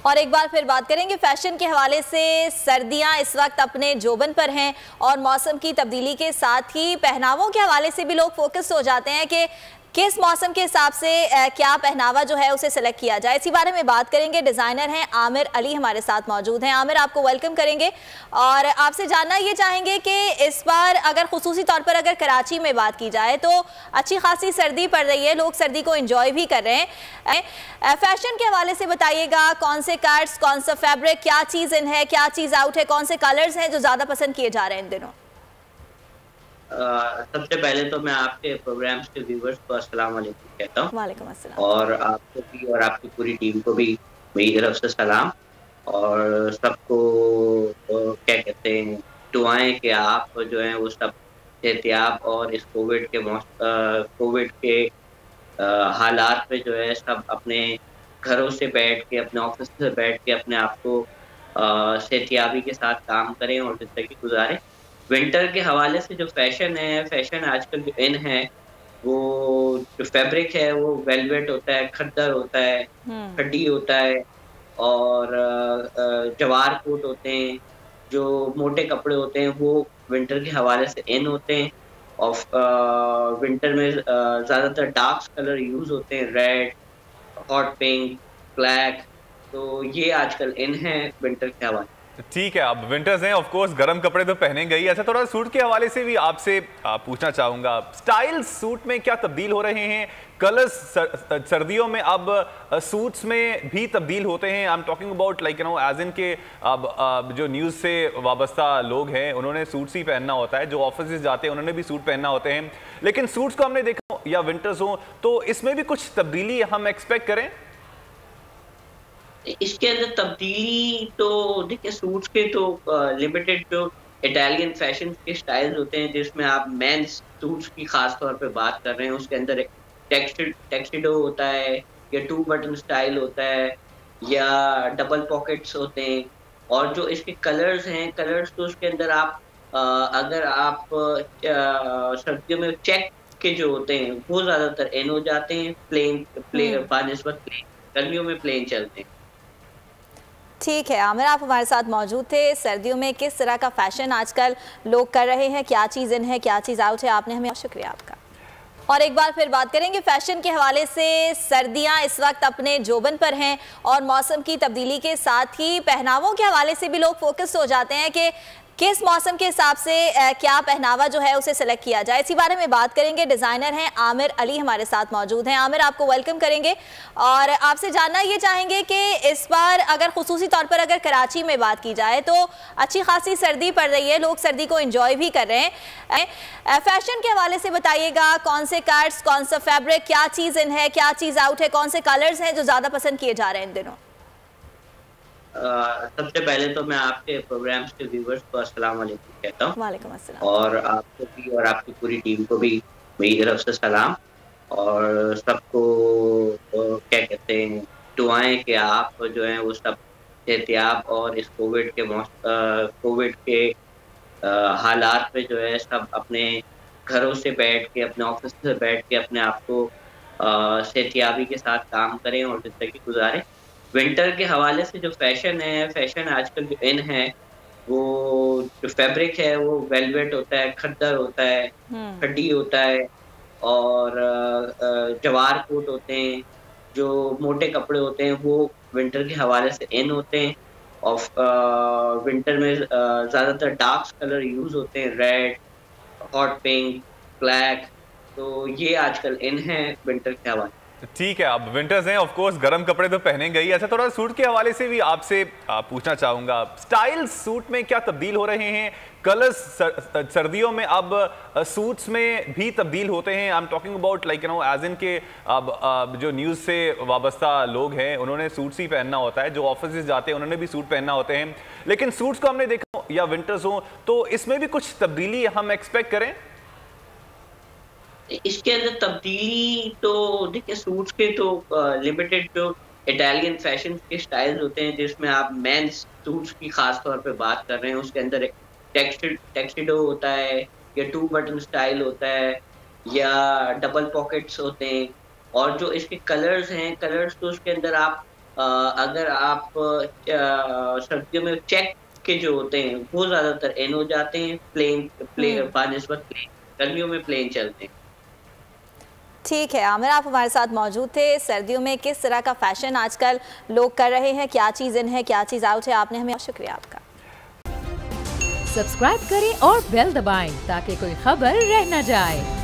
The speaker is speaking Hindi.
और एक बार फिर बात करेंगे फैशन के हवाले से। सर्दियां इस वक्त अपने जोबन पर हैं और मौसम की तब्दीली के साथ ही पहनावों के हवाले से भी लोग फोकस हो जाते हैं कि किस मौसम के हिसाब से क्या पहनावा जो है उसे सेलेक्ट किया जाए। इसी बारे में बात करेंगे। डिज़ाइनर हैं आमिर अली हमारे साथ मौजूद हैं। आमिर, आपको वेलकम करेंगे और आपसे जानना ये चाहेंगे कि इस बार अगर खुसूसी तौर पर अगर कराची में बात की जाए तो अच्छी खासी सर्दी पड़ रही है, लोग सर्दी को एंजॉय भी कर रहे हैं। फैशन के हवाले से बताइएगा, कौन से कट्स, कौन सा फैब्रिक, क्या चीज़ इन है, क्या चीज़ आउट है, कौन से कलर्स हैं जो ज़्यादा पसंद किए जा रहे हैं इन दिनों? सबसे पहले तो मैं आपके प्रोग्राम्स के व्यूवर्स को अस्सलाम वालेकुम कहता हूँ। वालेकुम अस्सलाम। और आपको भी और आपकी पूरी टीम को भी मेरी तरफ से सलाम। और सबको क्या कहते हैं, दुआएं कि आप जो हैं वो सब एहतियात और इस कोविड के हालात में जो है सब अपने घरों से बैठ के, अपने ऑफिस से बैठ के अपने आप को सेहतियाबी के साथ काम करें और ज़िंदगी गुजारें। विंटर के हवाले से जो फैशन आजकल जो इन है, वो जो फैब्रिक है वो वेलवेट होता है, खद्दर होता है, खड्डी होता है और जवार कोट होते हैं। जो मोटे कपड़े होते हैं वो विंटर के हवाले से इन होते हैं। और विंटर में ज़्यादातर डार्क कलर यूज़ होते हैं, रेड, हॉट पिंक, ब्लैक। तो ये आजकल इन है विंटर के हवाले। ठीक है, अब विंटर्स हैं, ऑफ कोर्स गर्म कपड़े तो पहनेंगे ही। अच्छा, थोड़ा सूट के हवाले से भी आपसे पूछना चाहूंगा, स्टाइल सूट में क्या तब्दील हो रहे हैं? कलर्स सर्दियों में अब सूट्स में भी तब्दील होते हैं। I am talking about like as in के अब जो न्यूज़ से वाबस्ता लोग हैं उन्होंने सूट्स ही पहनना होता है, जो ऑफिस जाते हैं उन्होंने भी सूट पहनना होते हैं। लेकिन सूट्स को हमने देखा या विंटर्स हो तो इसमें भी कुछ तब्दीली हम एक्सपेक्ट करें? इसके अंदर तब्दीली तो देखिए, सूट्स के तो लिमिटेड जो इटालियन फैशन के स्टाइल्स होते हैं, जिसमें आप मेंस सूट्स की खास तौर पे बात कर रहे हैं, उसके अंदर एक टेक्सटिडो होता है या 2 बटन स्टाइल होता है या डबल पॉकेट्स होते हैं। और जो इसके कलर्स हैं, कलर्स तो उसके अंदर आप अगर आप सर्दियों में चेक के जो होते हैं वो ज्यादातर इन हो जाते हैं, प्लेन बानिस्बत प्लेन। गर्मियों में प्लेन चलते हैं। ठीक है आमिर, आप हमारे साथ मौजूद थे। सर्दियों में किस तरह का फैशन आजकल लोग कर रहे हैं, क्या चीज़ इन है, क्या चीज़ आउट है, आपने हमें शुक्रिया आपका। और एक बार फिर बात करेंगे फैशन के हवाले से। सर्दियां इस वक्त अपने जोबन पर हैं और मौसम की तब्दीली के साथ ही पहनावों के हवाले से भी लोग फोकस हो जाते हैं कि किस मौसम के हिसाब से क्या पहनावा जो है उसे सेलेक्ट किया जाए। इसी बारे में बात करेंगे। डिज़ाइनर हैं आमिर अली हमारे साथ मौजूद हैं। आमिर, आपको वेलकम करेंगे और आपसे जानना ये चाहेंगे कि इस बार अगर खुसूसी तौर पर अगर कराची में बात की जाए तो अच्छी खासी सर्दी पड़ रही है, लोग सर्दी को एंजॉय भी कर रहे हैं। फैशन के हवाले से बताइएगा, कौन से कट्स, कौन सा फैब्रिक, क्या चीज़ इन है, क्या चीज़ आउट है, कौन से कलर्स हैं जो ज़्यादा पसंद किए जा रहे हैं इन दिनों? सबसे पहले तो मैं आपके प्रोग्राम्स के व्यूवर्स को अस्सलाम वालेकुम कहता हूँ। वालेकुम अस्सलाम। और आपको भी और आपकी पूरी टीम को भी मेरी तरफ से सलाम। और सबको क्या कहते हैं, दुआएं कि आप जो हैं वो सब एहतियात और इस कोविड के हालात में जो है सब अपने घरों से बैठ के, अपने ऑफिस से बैठ के अपने आप को सेहतियाबी के साथ काम करें और ज़िंदगी गुजारें। विंटर के हवाले से जो फैशन आजकल जो इन है, वो जो फैब्रिक है वो वेलवेट होता है, खद्दर होता है, खड्डी होता है और जवार कोट होते हैं। जो मोटे कपड़े होते हैं वो विंटर के हवाले से इन होते हैं। और विंटर में ज़्यादातर डार्क कलर यूज़ होते हैं, रेड, हॉट पिंक, ब्लैक। तो ये आजकल इन है विंटर के हवाले। ठीक है, अब विंटर्स हैं, ऑफ कोर्स गर्म कपड़े तो पहनेंगे ही। अच्छा, थोड़ा सूट के हवाले से भी आपसे पूछना चाहूंगा, स्टाइल सूट में क्या तब्दील हो रहे हैं? कलर्स सर्दियों में अब सूट्स में भी तब्दील होते हैं। I am talking about like as in के अब जो न्यूज़ से वाबस्ता लोग हैं उन्होंने सूट्स ही पहनना होता है, जो ऑफिस जाते हैं उन्होंने भी सूट पहनना होते हैं। लेकिन सूट्स को हमने देखा या विंटर्स हो तो इसमें भी कुछ तब्दीली हम एक्सपेक्ट करें? इसके अंदर तब्दीली तो देखिए, सूट्स के तो लिमिटेड जो इटालियन फैशन के स्टाइल्स होते हैं, जिसमें आप मेंस सूट्स की खास तौर पे बात कर रहे हैं, उसके अंदर एक टेक्सटिडो होता है या 2 बटन स्टाइल होता है या डबल पॉकेट्स होते हैं। और जो इसके कलर्स हैं, कलर्स तो उसके अंदर आप अगर आप सर्दियों में चेक के जो होते हैं वो ज्यादातर इन हो जाते हैं, प्लेन बानिस्बत प्लेन, गर्मियों में प्लेन चलते हैं। ठीक है आमिर, आप हमारे साथ मौजूद थे। सर्दियों में किस तरह का फैशन आजकल लोग कर रहे हैं, क्या चीज़ इन है, क्या चीज़ आउट है, आपने हमें शुक्रिया आपका। सब्सक्राइब करें और बेल दबाएं ताकि कोई खबर रह न जाए।